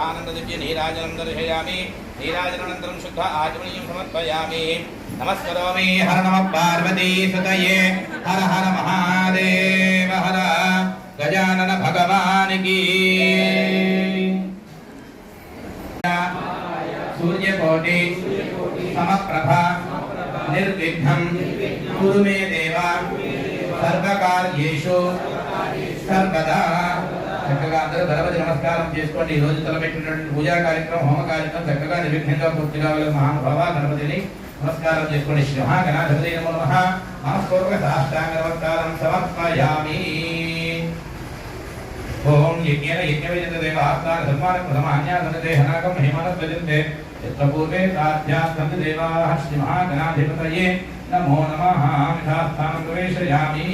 आनंददिव्य नीराजनं दर्शयामि नीराजनानन्तरं शुद्ध आचमनीयं समर्पयामि नमस्करोमि हर नमः पार्वती सुतये हर हर महादेव हर गजानन भगवान की सूर्यकोटि समप्रभा निर्विघ्नं कुरु मे देव सर्वकार्येषु सर्वदा చక్కగా అందరూ గణపతి నమస్కారం చేసుకోండి. ఈ రోజు తలపెట్టినటువంటి పూజా కార్యక్రమం హోమ కార్యక్రమం చక్కగా నిర్విఘ్నంగా పూర్తి కావాలి. మహానుభావ గణపతిని నమస్కారం చేసుకోండి. శ్రీ మహాగణాధిపతయే నమో నమః. మనస్పూర్వక సాష్టాంగ నమస్కారం సమర్పయామి. ఓం యజ్ఞేన యజ్ఞవేదిత దేవాత్మాన ధర్మాన ప్రథమాన్యాసనతే హనాకం హిమానస్వజంతే యత్ర పూర్వే సాధ్యాస్తంతి దేవాః శ్రీ మహాగణాధిపతయే నమో నమః. మిథాస్థానం ప్రవేశయామి.